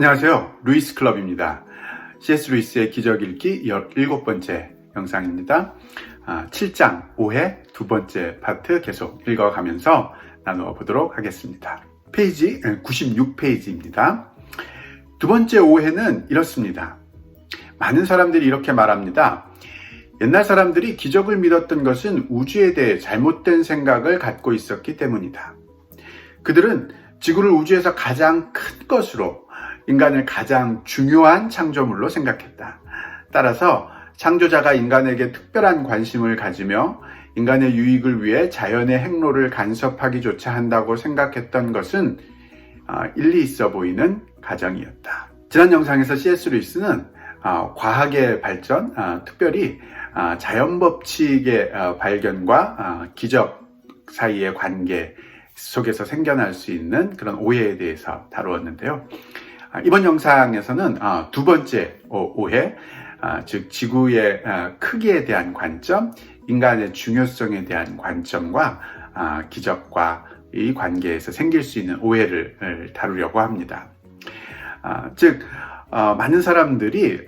안녕하세요. 루이스 클럽입니다. C.S. 루이스의 기적 읽기 17번째 영상입니다. 7장 5회 두 번째 파트 계속 읽어가면서 나누어 보도록 하겠습니다. 페이지 96페이지입니다. 두 번째 오해는 이렇습니다. 많은 사람들이 이렇게 말합니다. 옛날 사람들이 기적을 믿었던 것은 우주에 대해 잘못된 생각을 갖고 있었기 때문이다. 그들은 지구를 우주에서 가장 큰 것으로, 인간을 가장 중요한 창조물로 생각했다. 따라서 창조자가 인간에게 특별한 관심을 가지며 인간의 유익을 위해 자연의 행로를 간섭하기조차 한다고 생각했던 것은 일리 있어 보이는 가정이었다. 지난 영상에서 C.S. 루이스는 과학의 발전, 특별히 자연법칙의 발견과 기적 사이의 관계 속에서 생겨날 수 있는 그런 오해에 대해서 다루었는데요. 이번 영상에서는 두 번째 오해, 즉 지구의 크기에 대한 관점, 인간의 중요성에 대한 관점과 기적과 이 관계에서 생길 수 있는 오해를 다루려고 합니다. 즉 많은 사람들이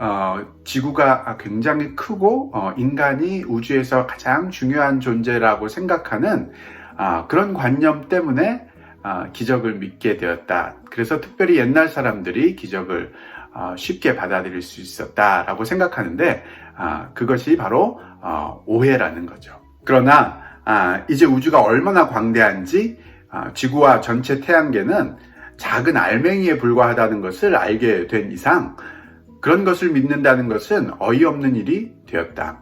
지구가 굉장히 크고 인간이 우주에서 가장 중요한 존재라고 생각하는 그런 관념 때문에 기적을 믿게 되었다. 그래서 특별히 옛날 사람들이 기적을 쉽게 받아들일 수 있었다라고 생각하는데 그것이 바로 오해라는 거죠. 그러나 이제 우주가 얼마나 광대한지 지구와 전체 태양계는 작은 알맹이에 불과하다는 것을 알게 된 이상 그런 것을 믿는다는 것은 어이없는 일이 되었다.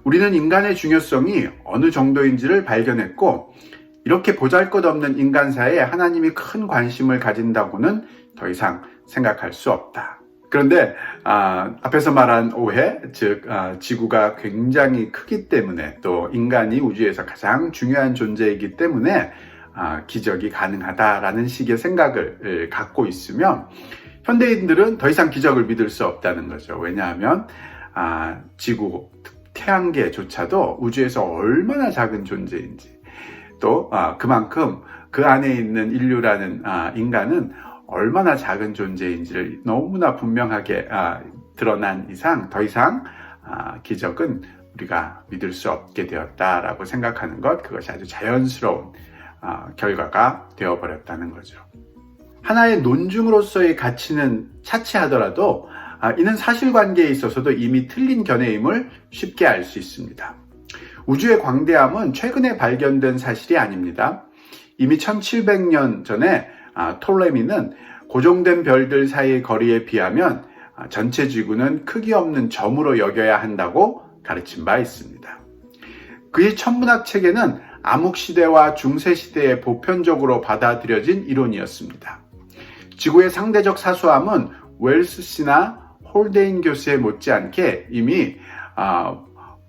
우리는 인간의 중요성이 어느 정도인지를 발견했고 이렇게 보잘것없는 인간사에 하나님이 큰 관심을 가진다고는 더 이상 생각할 수 없다. 그런데 앞에서 말한 오해, 즉 지구가 굉장히 크기 때문에 또 인간이 우주에서 가장 중요한 존재이기 때문에 기적이 가능하다라는 식의 생각을 갖고 있으면 현대인들은 더 이상 기적을 믿을 수 없다는 거죠. 왜냐하면 지구, 태양계조차도 우주에서 얼마나 작은 존재인지 또 그만큼 그 안에 있는 인류라는 인간은 얼마나 작은 존재인지를 너무나 분명하게 드러난 이상 더 이상 기적은 우리가 믿을 수 없게 되었다라고 생각하는 것, 그것이 아주 자연스러운 결과가 되어버렸다는 거죠. 하나의 논증으로서의 가치는 차치하더라도 이는 사실관계에 있어서도 이미 틀린 견해임을 쉽게 알 수 있습니다. 우주의 광대함은 최근에 발견된 사실이 아닙니다. 이미 1700년 전에 톨레미는 고정된 별들 사이의 거리에 비하면 전체 지구는 크기 없는 점으로 여겨야 한다고 가르친 바 있습니다. 그의 천문학 체계는 암흑시대와 중세시대에 보편적으로 받아들여진 이론이었습니다. 지구의 상대적 사소함은 웰스 씨나 홀데인 교수에 못지않게 이미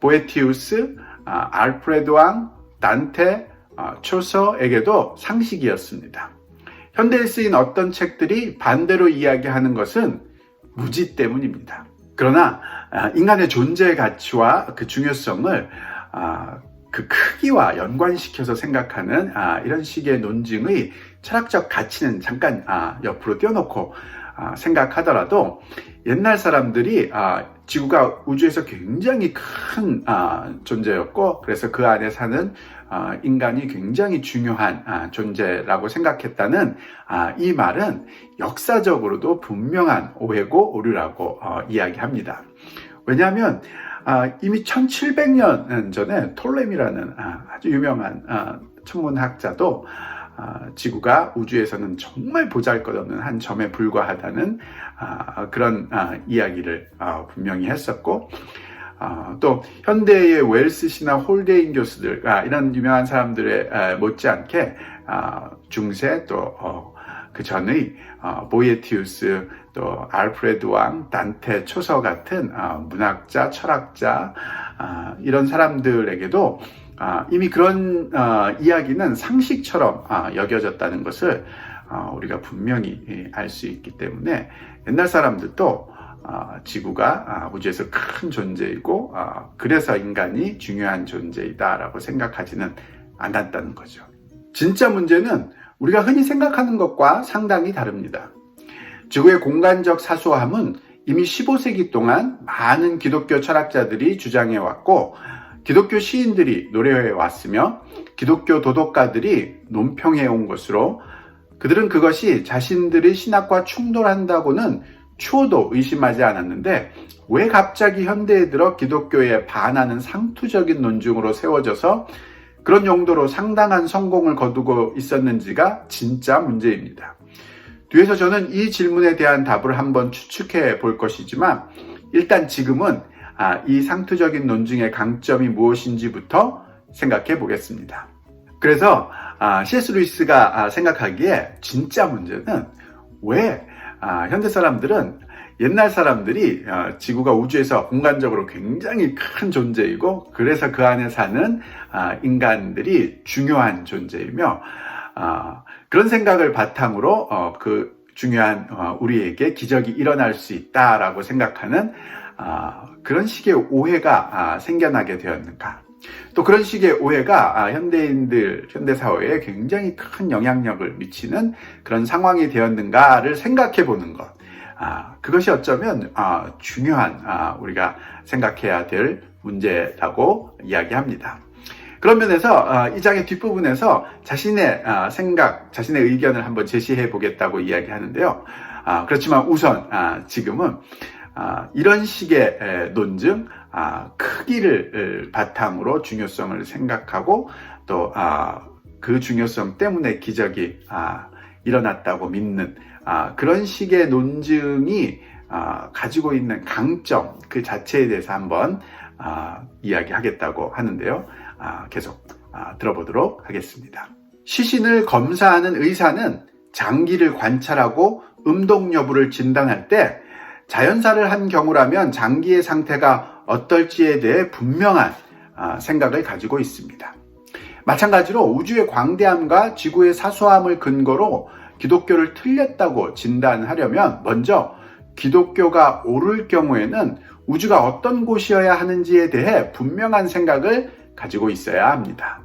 보에티우스, 알프레드 왕, 단테, 초서에게도 상식이었습니다. 현대에 쓰인 어떤 책들이 반대로 이야기하는 것은 무지 때문입니다. 그러나 인간의 존재의 가치와 그 중요성을 그 크기와 연관시켜서 생각하는 이런 식의 논증의 철학적 가치는 잠깐 옆으로 떼어놓고 생각하더라도 옛날 사람들이 지구가 우주에서 굉장히 큰 존재였고 그래서 그 안에 사는 인간이 굉장히 중요한 존재라고 생각했다는 이 말은 역사적으로도 분명한 오해고 오류라고 이야기합니다. 왜냐하면 이미 1700년 전에 톨레미라는 아주 유명한 천문학자도 지구가 우주에서는 정말 보잘것없는 한 점에 불과하다는 그런 이야기를 분명히 했었고 또 현대의 웰스 씨나 홀데인 교수들 이런 유명한 사람들의 못지않게 중세 또 그 전의 보에티우스 또 알프레드 왕, 단테, 초서 같은 문학자, 철학자 이런 사람들에게도 이미 그런 이야기는 상식처럼 여겨졌다는 것을 우리가 분명히 알 수 있기 때문에 옛날 사람들도 지구가 우주에서 큰 존재이고 그래서 인간이 중요한 존재이다라고 생각하지는 않았다는 거죠. 진짜 문제는 우리가 흔히 생각하는 것과 상당히 다릅니다. 지구의 공간적 사소함은 이미 15세기 동안 많은 기독교 철학자들이 주장해왔고 기독교 시인들이 노래해왔으며 기독교 도덕가들이 논평해온 것으로 그들은 그것이 자신들의 신학과 충돌한다고는 추호도 의심하지 않았는데 왜 갑자기 현대에 들어 기독교에 반하는 상투적인 논증으로 세워져서 그런 용도로 상당한 성공을 거두고 있었는지가 진짜 문제입니다. 뒤에서 저는 이 질문에 대한 답을 한번 추측해 볼 것이지만 일단 지금은 이 상투적인 논증의 강점이 무엇인지부터 생각해 보겠습니다. 그래서 C.S. 루이스가 생각하기에 진짜 문제는 왜 현대 사람들은 옛날 사람들이 지구가 우주에서 공간적으로 굉장히 큰 존재이고 그래서 그 안에 사는 인간들이 중요한 존재이며 그런 생각을 바탕으로 그 중요한 우리에게 기적이 일어날 수 있다라고 생각하는 그런 식의 오해가 생겨나게 되었는가. 또 그런 식의 오해가 현대 사회에 굉장히 큰 영향력을 미치는 그런 상황이 되었는가를 생각해 보는 것. 그것이 어쩌면 중요한 우리가 생각해야 될 문제라고 이야기합니다. 그런 면에서 이 장의 뒷부분에서 자신의 생각, 자신의 의견을 한번 제시해 보겠다고 이야기하는데요. 그렇지만 우선 지금은 이런 식의 논증, 크기를 바탕으로 중요성을 생각하고 또 그 중요성 때문에 기적이 일어났다고 믿는 그런 식의 논증이 가지고 있는 강점 그 자체에 대해서 한번 이야기하겠다고 하는데요. 계속 들어보도록 하겠습니다. 시신을 검사하는 의사는 장기를 관찰하고 음동 여부를 진단할 때 자연사를 한 경우라면 장기의 상태가 어떨지에 대해 분명한 생각을 가지고 있습니다. 마찬가지로 우주의 광대함과 지구의 사소함을 근거로 기독교를 틀렸다고 진단하려면 먼저 기독교가 옳을 경우에는 우주가 어떤 곳이어야 하는지에 대해 분명한 생각을 가지고 있어야 합니다.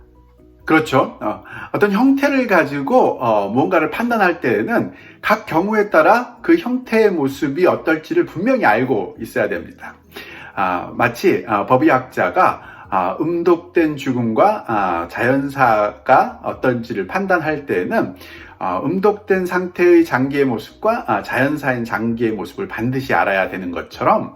그렇죠. 어떤 형태를 가지고 무언가를 판단할 때에는 각 경우에 따라 그 형태의 모습이 어떨지를 분명히 알고 있어야 됩니다. 마치 법의학자가 음독된 죽음과 자연사가 어떤지를 판단할 때에는 음독된 상태의 장기의 모습과 자연사인 장기의 모습을 반드시 알아야 되는 것처럼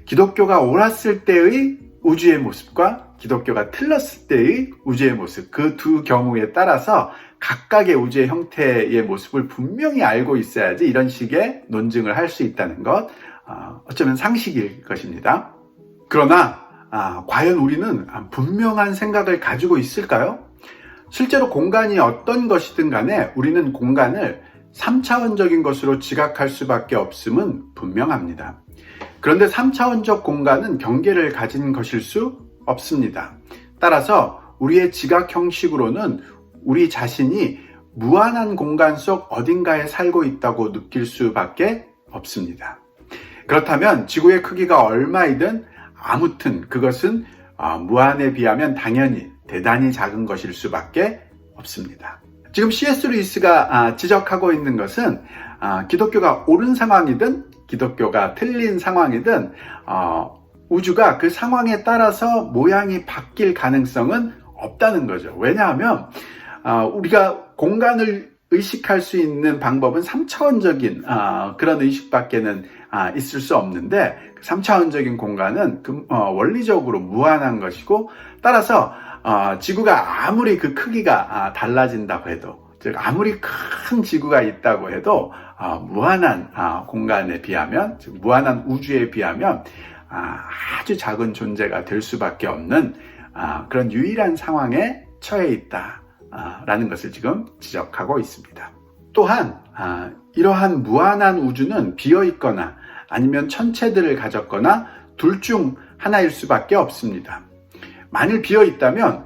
기독교가 옳았을 때의 우주의 모습과 기독교가 틀렸을 때의 우주의 모습, 그 두 경우에 따라서 각각의 우주의 형태의 모습을 분명히 알고 있어야지 이런 식의 논증을 할 수 있다는 것, 어쩌면 상식일 것입니다. 그러나 과연 우리는 분명한 생각을 가지고 있을까요? 실제로 공간이 어떤 것이든 간에 우리는 공간을 3차원적인 것으로 지각할 수밖에 없음은 분명합니다. 그런데 3차원적 공간은 경계를 가진 것일 수 없습니다. 따라서 우리의 지각 형식으로는 우리 자신이 무한한 공간 속 어딘가에 살고 있다고 느낄 수밖에 없습니다. 그렇다면 지구의 크기가 얼마이든 아무튼 그것은 무한에 비하면 당연히 대단히 작은 것일 수밖에 없습니다. 지금 C.S. 루이스가 지적하고 있는 것은 기독교가 옳은 상황이든 기독교가 틀린 상황이든 우주가 그 상황에 따라서 모양이 바뀔 가능성은 없다는 거죠. 왜냐하면 우리가 공간을 의식할 수 있는 방법은 3차원적인 그런 의식밖에는 있을 수 없는데 3차원적인 공간은 원리적으로 무한한 것이고 따라서 지구가 아무리 그 크기가 달라진다고 해도 즉 아무리 큰 지구가 있다고 해도 무한한 공간에 비하면 즉 무한한 우주에 비하면 아주 작은 존재가 될 수밖에 없는 그런 유일한 상황에 처해 있다라는 것을 지금 지적하고 있습니다. 또한 이러한 무한한 우주는 비어있거나 아니면 천체들을 가졌거나 둘 중 하나일 수밖에 없습니다. 만일 비어있다면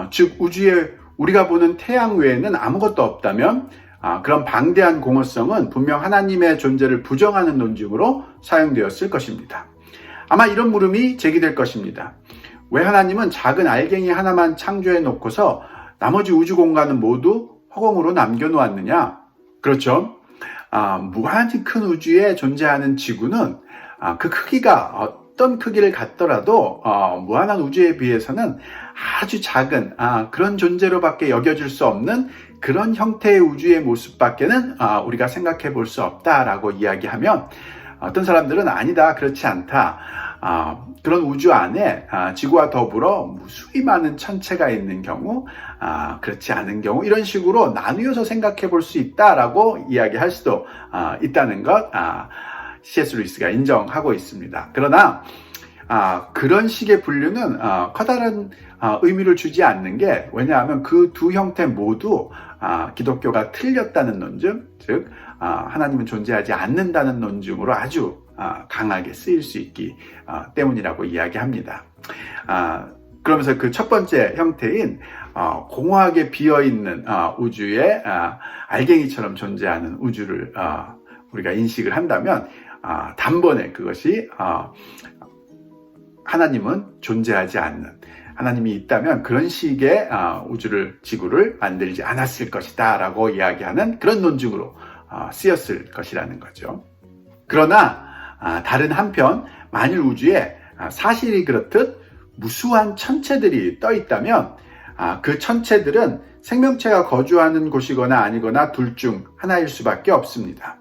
즉 우주에 우리가 보는 태양 외에는 아무것도 없다면 그런 방대한 공허성은 분명 하나님의 존재를 부정하는 논증으로 사용되었을 것입니다. 아마 이런 물음이 제기될 것입니다. 왜 하나님은 작은 알갱이 하나만 창조해 놓고서 나머지 우주 공간은 모두 허공으로 남겨놓았느냐? 그렇죠. 무한히 큰 우주에 존재하는 지구는 그 크기가 어떤 크기를 갖더라도 무한한 우주에 비해서는 아주 작은 그런 존재로밖에 여겨질 수 없는 그런 형태의 우주의 모습밖에는 우리가 생각해 볼 수 없다라고 이야기하면, 어떤 사람들은 아니다, 그렇지 않다, 그런 우주 안에 지구와 더불어 무수히 많은 천체가 있는 경우, 그렇지 않은 경우, 이런 식으로 나누어서 생각해 볼 수 있다라고 이야기할 수도 있다는 것, C.S. 루이스가 인정하고 있습니다. 그러나 그런 식의 분류는 커다란 의미를 주지 않는 게, 왜냐하면 그 두 형태 모두 기독교가 틀렸다는 논증, 즉 하나님은 존재하지 않는다는 논증으로 아주 강하게 쓰일 수 있기 때문이라고 이야기합니다. 그러면서 그 첫 번째 형태인 공허하게 비어있는 우주에 알갱이처럼 존재하는 우주를 우리가 인식을 한다면, 단번에 그것이 하나님은 존재하지 않는, 하나님이 있다면 그런 식의 우주를, 지구를 만들지 않았을 것이다 라고 이야기하는 그런 논증으로 쓰였을 것이라는 거죠. 그러나 다른 한편, 만일 우주에 사실이 그렇듯 무수한 천체들이 떠 있다면 그 천체들은 생명체가 거주하는 곳이거나 아니거나 둘 중 하나일 수밖에 없습니다.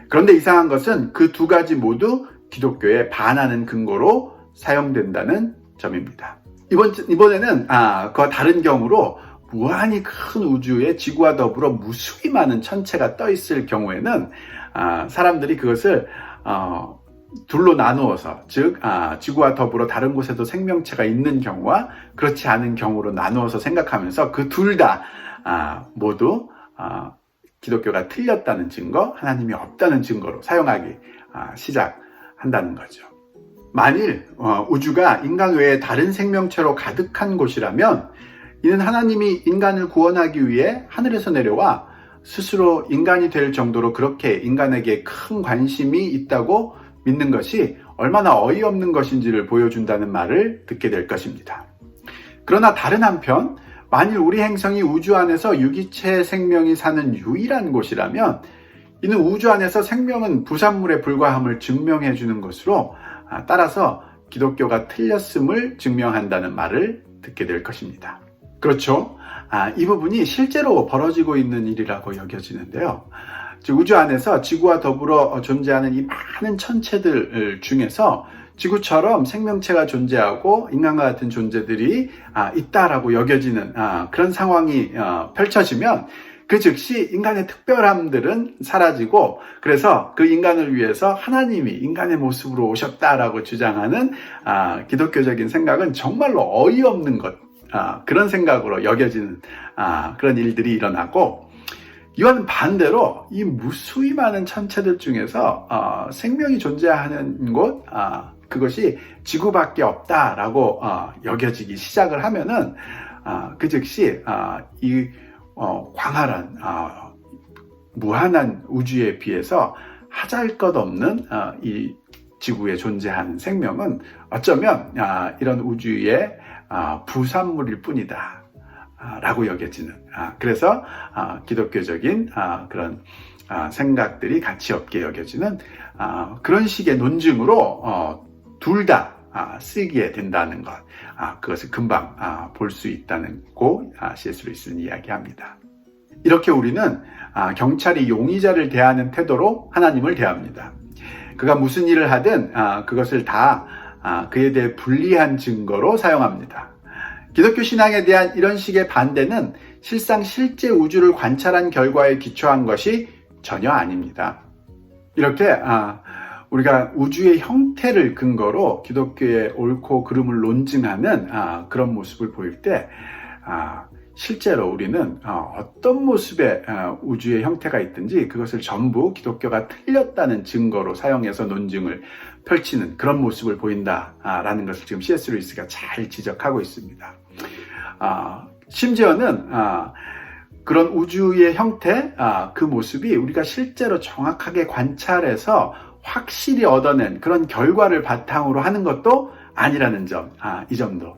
그런데 이상한 것은 그 두 가지 모두 기독교에 반하는 근거로 사용된다는 점입니다. 이번에는 그 다른 경우로, 무한히 큰 우주에 지구와 더불어 무수히 많은 천체가 떠 있을 경우에는 사람들이 그것을 둘로 나누어서, 즉 지구와 더불어 다른 곳에도 생명체가 있는 경우와 그렇지 않은 경우로 나누어서 생각하면서 그 둘 다 모두 기독교가 틀렸다는 증거, 하나님이 없다는 증거로 사용하기 시작한다는 거죠. 만일 우주가 인간 외에 다른 생명체로 가득한 곳이라면, 이는 하나님이 인간을 구원하기 위해 하늘에서 내려와 스스로 인간이 될 정도로 그렇게 인간에게 큰 관심이 있다고 믿는 것이 얼마나 어이없는 것인지를 보여준다는 말을 듣게 될 것입니다. 그러나 다른 한편, 만일 우리 행성이 우주 안에서 유기체 생명이 사는 유일한 곳이라면, 이는 우주 안에서 생명은 부산물에 불과함을 증명해 주는 것으로, 따라서 기독교가 틀렸음을 증명한다는 말을 듣게 될 것입니다. 그렇죠? 이 부분이 실제로 벌어지고 있는 일이라고 여겨지는데요. 즉, 우주 안에서 지구와 더불어 존재하는 이 많은 천체들 중에서 지구처럼 생명체가 존재하고 인간과 같은 존재들이 있다라고 여겨지는 그런 상황이 펼쳐지면, 그 즉시 인간의 특별함들은 사라지고, 그래서 그 인간을 위해서 하나님이 인간의 모습으로 오셨다라고 주장하는 기독교적인 생각은 정말로 어이없는 것, 그런 생각으로 여겨지는 그런 일들이 일어나고, 이와는 반대로 이 무수히 많은 천체들 중에서 생명이 존재하는 곳, 그것이 지구밖에 없다라고 여겨지기 시작을 하면은, 그 즉시 이 광활한 무한한 우주에 비해서 하잘것없는 이 지구에 존재하는 생명은 어쩌면 이런 우주의 부산물일 뿐이다 라고 여겨지는, 그래서 기독교적인 그런 생각들이 가치없게 여겨지는 그런 식의 논증으로 둘 다 쓰이게 된다는 것, 그것을 금방 볼 수 있다고 C.S. 루이스는 이야기합니다. 이렇게 우리는 경찰이 용의자를 대하는 태도로 하나님을 대합니다. 그가 무슨 일을 하든 그것을 다 그에 대해 불리한 증거로 사용합니다. 기독교 신앙에 대한 이런 식의 반대는 실상 실제 우주를 관찰한 결과에 기초한 것이 전혀 아닙니다. 이렇게 우리가 우주의 형태를 근거로 기독교의 옳고 그름을 논증하는 그런 모습을 보일 때, 실제로 우리는 어떤 모습의 우주의 형태가 있든지 그것을 전부 기독교가 틀렸다는 증거로 사용해서 논증을 펼치는 그런 모습을 보인다라는 것을 지금 C.S. 루이스가 잘 지적하고 있습니다. 심지어는 그런 우주의 형태, 그 모습이 우리가 실제로 정확하게 관찰해서 확실히 얻어낸 그런 결과를 바탕으로 하는 것도 아니라는 점, 이 점도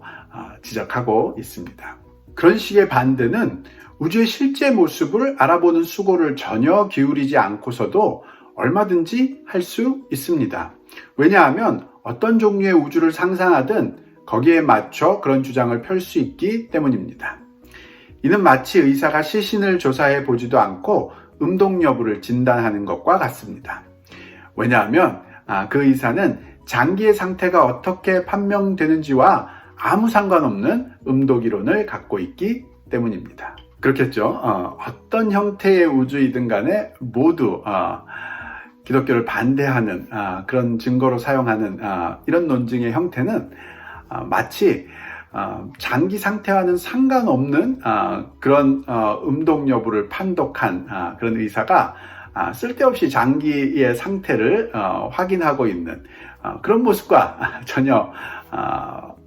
지적하고 있습니다. 그런 식의 반대는 우주의 실제 모습을 알아보는 수고를 전혀 기울이지 않고서도 얼마든지 할 수 있습니다. 왜냐하면 어떤 종류의 우주를 상상하든 거기에 맞춰 그런 주장을 펼 수 있기 때문입니다. 이는 마치 의사가 시신을 조사해 보지도 않고 음동 여부를 진단하는 것과 같습니다. 왜냐하면 그 의사는 장기의 상태가 어떻게 판명되는지와 아무 상관없는 음독이론을 갖고 있기 때문입니다. 그렇겠죠. 어떤 형태의 우주이든 간에 모두 기독교를 반대하는 그런 증거로 사용하는 이런 논증의 형태는 마치 장기 상태와는 상관없는 그런 음동 여부를 판독한 그런 의사가 쓸데없이 장기의 상태를 확인하고 있는 그런 모습과 전혀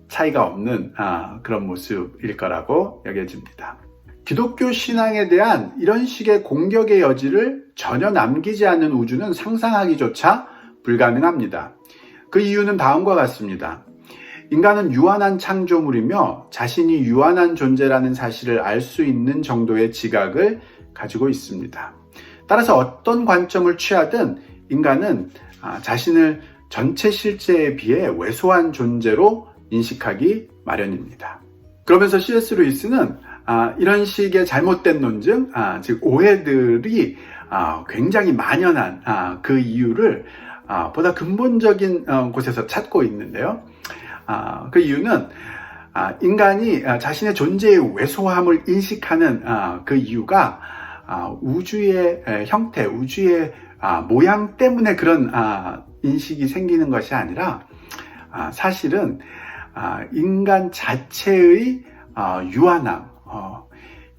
차이가 없는 그런 모습일 거라고 여겨집니다. 기독교 신앙에 대한 이런 식의 공격의 여지를 전혀 남기지 않는 우주는 상상하기조차 불가능합니다. 그 이유는 다음과 같습니다. 인간은 유한한 창조물이며 자신이 유한한 존재라는 사실을 알 수 있는 정도의 지각을 가지고 있습니다. 따라서 어떤 관점을 취하든 인간은 자신을 전체 실제에 비해 왜소한 존재로 인식하기 마련입니다. 그러면서 C.S. 루이스는 이런 식의 잘못된 논증, 즉 오해들이 굉장히 만연한 그 이유를 보다 근본적인 곳에서 찾고 있는데요. 그 이유는 인간이 자신의 존재의 왜소함을 인식하는 그 이유가 우주의 형태, 우주의 모양 때문에 그런 인식이 생기는 것이 아니라 사실은 인간 자체의 유한함,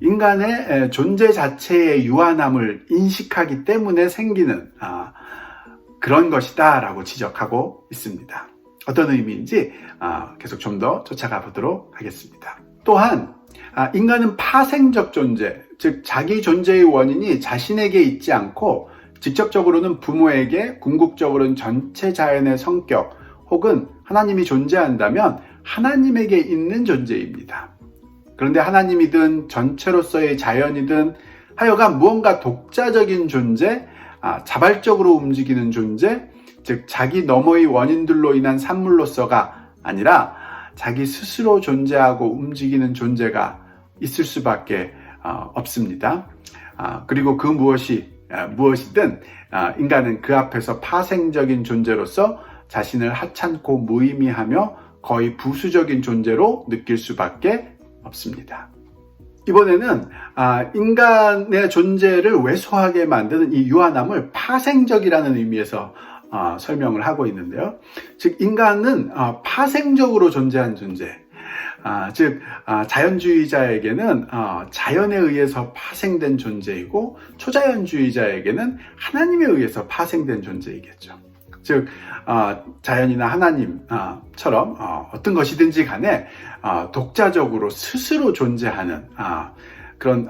인간의 존재 자체의 유한함을 인식하기 때문에 생기는 그런 것이다 라고 지적하고 있습니다. 어떤 의미인지 계속 좀 더 쫓아가 보도록 하겠습니다. 또한 인간은 파생적 존재, 즉 자기 존재의 원인이 자신에게 있지 않고 직접적으로는 부모에게, 궁극적으로는 전체 자연의 성격 혹은 하나님이 존재한다면 하나님에게 있는 존재입니다. 그런데 하나님이든 전체로서의 자연이든 하여간 무언가 독자적인 존재, 자발적으로 움직이는 존재, 즉 자기 너머의 원인들로 인한 산물로서가 아니라 자기 스스로 존재하고 움직이는 존재가 있을 수밖에 없습니다. 그리고 그 무엇이든 인간은 그 앞에서 파생적인 존재로서 자신을 하찮고 무의미하며 거의 부수적인 존재로 느낄 수밖에 없습니다. 이번에는 인간의 존재를 왜소하게 만드는 이 유한함을 파생적이라는 의미에서 설명을 하고 있는데요. 즉 인간은 파생적으로 존재한 존재, 즉 자연주의자에게는 자연에 의해서 파생된 존재이고 초자연주의자에게는 하나님에 의해서 파생된 존재이겠죠. 즉 자연이나 하나님처럼 어떤 것이든지 간에 독자적으로 스스로 존재하는 그런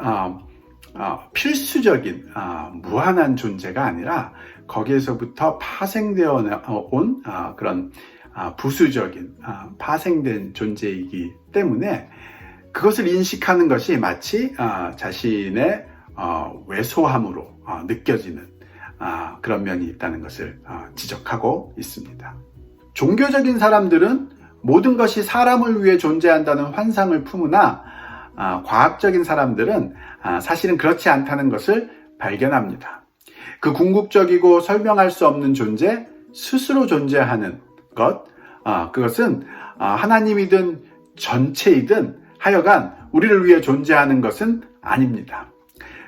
필수적인 무한한 존재가 아니라 거기에서부터 파생되어 온 그런 부수적인 파생된 존재이기 때문에 그것을 인식하는 것이 마치 자신의 왜소함으로 느껴지는 그런 면이 있다는 것을 지적하고 있습니다. 종교적인 사람들은 모든 것이 사람을 위해 존재한다는 환상을 품으나 과학적인 사람들은 사실은 그렇지 않다는 것을 발견합니다. 그 궁극적이고 설명할 수 없는 존재, 스스로 존재하는 것, 그것은 하나님이든 전체이든 하여간 우리를 위해 존재하는 것은 아닙니다.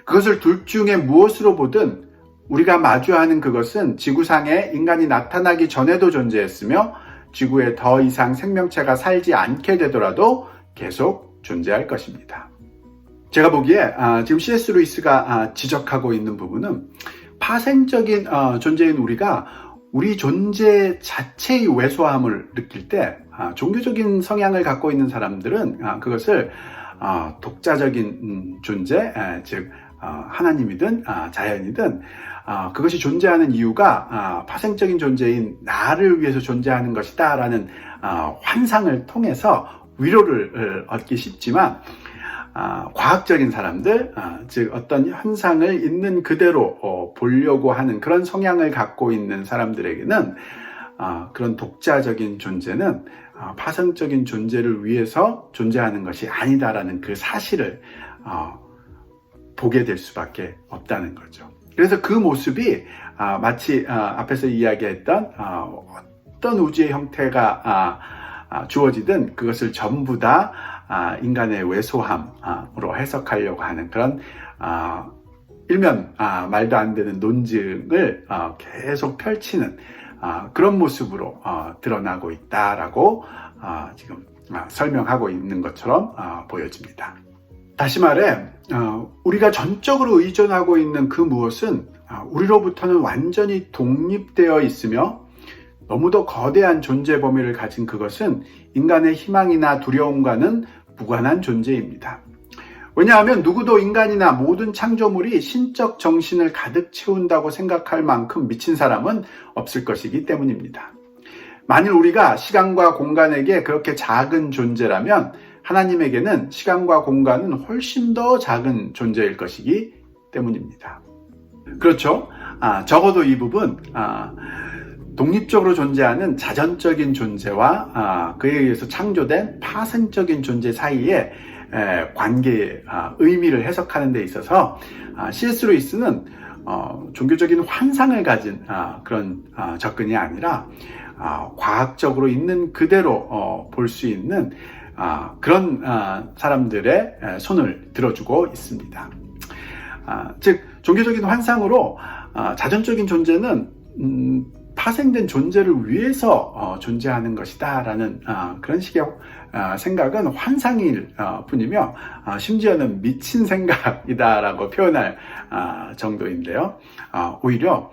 그것을 둘 중에 무엇으로 보든 우리가 마주하는 그것은 지구상에 인간이 나타나기 전에도 존재했으며 지구에 더 이상 생명체가 살지 않게 되더라도 계속 존재할 것입니다. 제가 보기에 지금 C.S. 루이스가 지적하고 있는 부분은 파생적인 존재인 우리가 우리 존재 자체의 왜소함을 느낄 때 종교적인 성향을 갖고 있는 사람들은 그것을 독자적인 존재, 즉 하나님이든 자연이든 그것이 존재하는 이유가 파생적인 존재인 나를 위해서 존재하는 것이다 라는 환상을 통해서 위로를 얻기 쉽지만 과학적인 사람들, 즉 어떤 현상을 있는 그대로 보려고 하는 그런 성향을 갖고 있는 사람들에게는 그런 독자적인 존재는 파생적인 존재를 위해서 존재하는 것이 아니다라는 그 사실을 보게 될 수밖에 없다는 거죠. 그래서 그 모습이 마치 앞에서 이야기했던 어떤 우주의 형태가 주어지든 그것을 전부 다 인간의 왜소함으로 해석하려고 하는 그런 일면 말도 안 되는 논증을 계속 펼치는 그런 모습으로 드러나고 있다라고 지금 설명하고 있는 것처럼 보여집니다. 다시 말해 우리가 전적으로 의존하고 있는 그 무엇은 우리로부터는 완전히 독립되어 있으며 너무도 거대한 존재 범위를 가진 그것은 인간의 희망이나 두려움과는 무관한 존재입니다. 왜냐하면 누구도 인간이나 모든 창조물이 신적 정신을 가득 채운다고 생각할 만큼 미친 사람은 없을 것이기 때문입니다. 만일 우리가 시간과 공간에게 그렇게 작은 존재라면 하나님에게는 시간과 공간은 훨씬 더 작은 존재일 것이기 때문입니다. 그렇죠? 적어도 이 부분 독립적으로 존재하는 자전적인 존재와 그에 의해서 창조된 파생적인 존재 사이의 관계의 의미를 해석하는 데 있어서 C.S. 루이스는 종교적인 환상을 가진 그런 접근이 아니라 과학적으로 있는 그대로 볼 수 있는 그런 사람들의 손을 들어주고 있습니다. 즉 종교적인 환상으로 자전적인 존재는 파생된 존재를 위해서 존재하는 것이다 라는 그런 식의 생각은 환상일 뿐이며 심지어는 미친 생각이다 라고 표현할 정도인데요. 오히려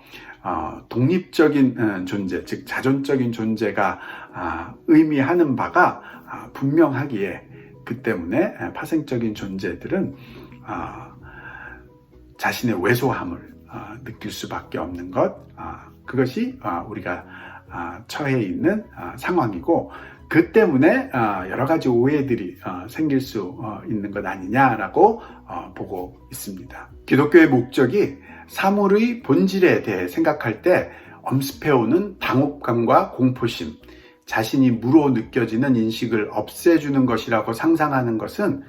독립적인 존재, 즉 자존적인 존재가 의미하는 바가 분명하기에 그 때문에 파생적인 존재들은 자신의 왜소함을 느낄 수밖에 없는 것, 그것이 우리가 처해 있는 상황이고 그 때문에 여러 가지 오해들이 생길 수 있는 것 아니냐라고 보고 있습니다. 기독교의 목적이 사물의 본질에 대해 생각할 때 엄습해오는 당혹감과 공포심, 자신이 무로 느껴지는 인식을 없애주는 것이라고 상상하는 것은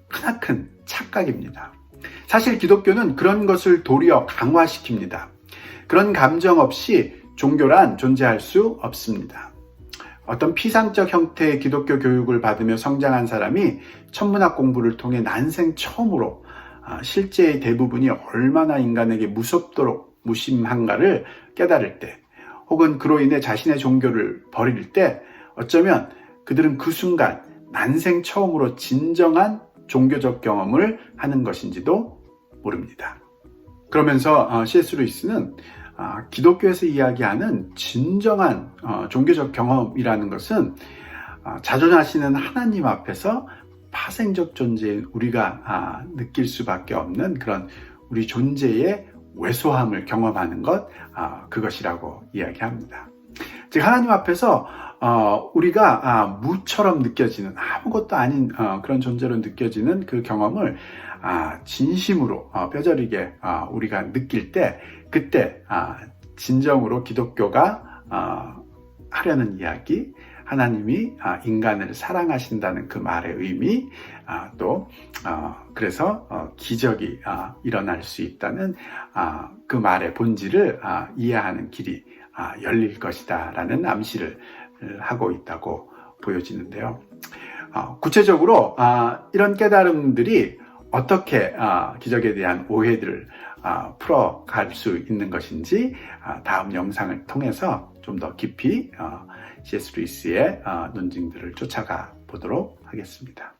크나큰 착각입니다. 사실 기독교는 그런 것을 도리어 강화시킵니다. 그런 감정 없이 종교란 존재할 수 없습니다. 어떤 피상적 형태의 기독교 교육을 받으며 성장한 사람이 천문학 공부를 통해 난생 처음으로 실제의 대부분이 얼마나 인간에게 무섭도록 무심한가를 깨달을 때, 혹은 그로 인해 자신의 종교를 버릴 때 어쩌면 그들은 그 순간 난생 처음으로 진정한 종교적 경험을 하는 것인지도 모릅니다. 그러면서 C.S. 루이스는 기독교에서 이야기하는 진정한 종교적 경험이라는 것은 자존하시는 하나님 앞에서 파생적 존재인 우리가 느낄 수밖에 없는 그런 우리 존재의 왜소함을 경험하는 것, 그것이라고 이야기합니다. 즉 하나님 앞에서 우리가 무처럼 느껴지는, 아무것도 아닌 그런 존재로 느껴지는 그 경험을 진심으로 뼈저리게 우리가 느낄 때, 그때 진정으로 기독교가 하려는 이야기, 하나님이 인간을 사랑하신다는 그 말의 의미, 또 그래서 기적이 일어날 수 있다는 그 말의 본질을 이해하는 길이 열릴 것이다 라는 암시를 하고 있다고 보여지는데요. 구체적으로 이런 깨달음들이 어떻게 기적에 대한 오해들을 풀어갈 수 있는 것인지 다음 영상을 통해서 좀 더 깊이 C.S. 루이스의 논증들을 쫓아가 보도록 하겠습니다.